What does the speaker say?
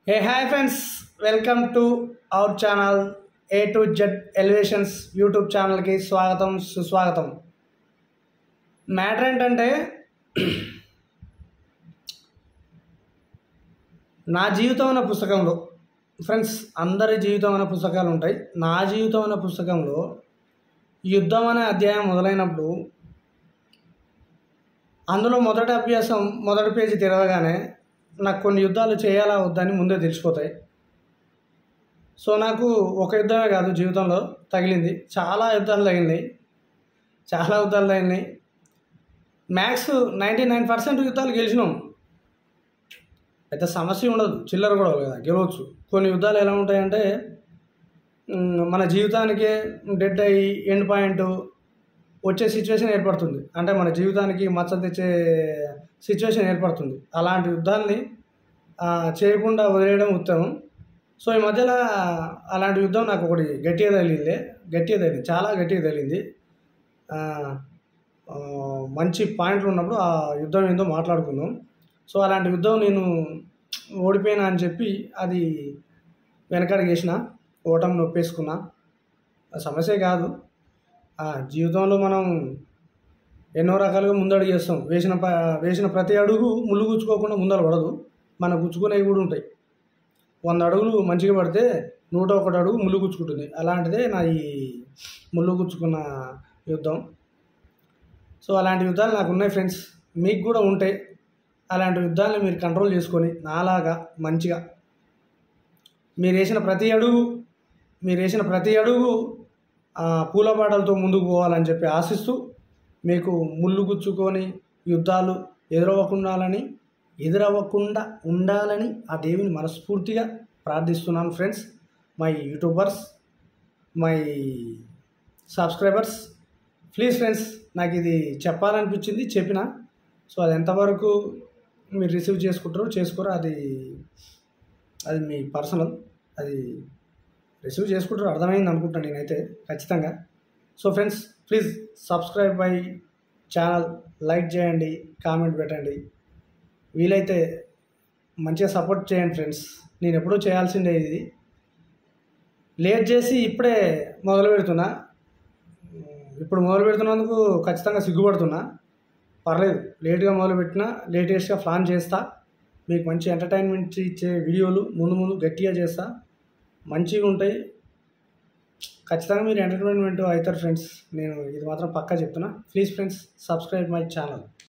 Hey, hi friends, welcome to our channel A to Z Elevations YouTube ఛానల్కి స్వాగతం సుస్వాగతం. Matter ఏంటంటే నా జీవితం అనే పుస్తకంలో ఫ్రెండ్స్ అందరి జీవితం అనే పుస్తకాలు ఉంటాయి. నా జీవితం అనే పుస్తకంలో యుద్ధం అనే అధ్యాయం మొదలైనప్పుడు అందులో మొదటి పేజీ తెరవగానే నాకు కొన్ని యుద్ధాలు చేయాలా వద్దని ముందే తెలిసిపోతాయి. సో నాకు ఒక యుద్ధమే కాదు జీవితంలో తగిలింది, చాలా యుద్ధాలు తగిలినాయి. మ్యాక్స్ 99% యుద్ధాలు గెలిచినాం. పెద్ద సమస్య ఉండదు, చిల్లర కూడా కదా, గెలవచ్చు. కొన్ని యుద్ధాలు ఎలా ఉంటాయంటే మన జీవితానికే డెడ్ అయ్యి ఎండ్ పాయింట్ వచ్చే సిచ్యువేషన్ ఏర్పడుతుంది. అంటే మన జీవితానికి మచ్చ తెచ్చే సిచ్యువేషన్ ఏర్పడుతుంది. అలాంటి యుద్ధాన్ని చేయకుండా వదిలేయడం ఉత్తమం. సో ఈ మధ్యలో అలాంటి యుద్ధం నాకు ఒకటి గట్టిగా తగిలింది, చాలా గట్టిగా తగిలింది. మంచి పాయింట్లు ఉన్నప్పుడు ఆ యుద్ధం ఏందో మాట్లాడుకుందాం. సో అలాంటి యుద్ధం నేను ఓడిపోయినా అని చెప్పి అది వెనకడిగేసిన, ఓటమి నొప్పేసుకున్నా. సమస్య కాదు. జీవితంలో మనం ఎన్నో రకాలుగా ముందడుగు చేస్తాం. వేసిన ప్రతి అడుగు ముళ్ళు గుచ్చుకోకుండా ముందర పడదు, మనం గుచ్చుకునేవి కూడా ఉంటాయి. 100 అడుగులు మంచిగా పడితే 101 అడుగు ముళ్ళు గుచ్చుకుంటుంది. అలాంటిదే నా ఈ ముళ్ళు గుచ్చుకున్న యుద్ధం. సో అలాంటి యుద్ధాలు నాకు ఉన్నాయి ఫ్రెండ్స్, మీకు కూడా ఉంటాయి. అలాంటి యుద్ధాలను మీరు కంట్రోల్ చేసుకొని నాలాగా మంచిగా మీరు వేసిన ప్రతి అడుగు పూలబాటలతో ముందుకు పోవాలని చెప్పి ఆశిస్తూ, మీకు ముళ్ళు గుచ్చుకొని యుద్ధాలు ఎదురవ్వకుండా ఉండాలని ఆ దేవిని మనస్ఫూర్తిగా ప్రార్థిస్తున్నాను friends. My YouTubers, my subscribers, please friends, నాకు ఇది చెప్పాలనిపించింది, చెప్పిన. సో అది ఎంతవరకు మీరు రిసీవ్ చేసుకోరో అది మీ పర్సనల్. అది రిసీవ్ చేసుకుంటారు, అర్థమైంది అనుకుంటాను నేనైతే ఖచ్చితంగా. So friends, please subscribe my channel, like చేయండి, కామెంట్ పెట్టండి, వీలైతే మంచిగా సపోర్ట్ చేయండి ఫ్రెండ్స్. నేను ఎప్పుడూ చేయాల్సిందే, ఇది లేట్ చేసి ఇప్పుడే మొదలు పెడుతున్నందుకు ఖచ్చితంగా సిగ్గుపడుతున్నా. పర్లేదు, లేట్గా మొదలుపెట్టినా లేటెస్ట్గా ప్లాన్ చేస్తా. మీకు మంచి ఎంటర్టైన్మెంట్ ఇచ్చే వీడియోలు ముందు గట్టిగా చేస్తా, మంచిగా ఉంటాయి. ఖచ్చితంగా మీరు ఎంటర్టైన్మెంట్ అవుతారు ఫ్రెండ్స్, నేను ఇది మాత్రం పక్కా చెప్తున్నా. Please friends, subscribe my channel.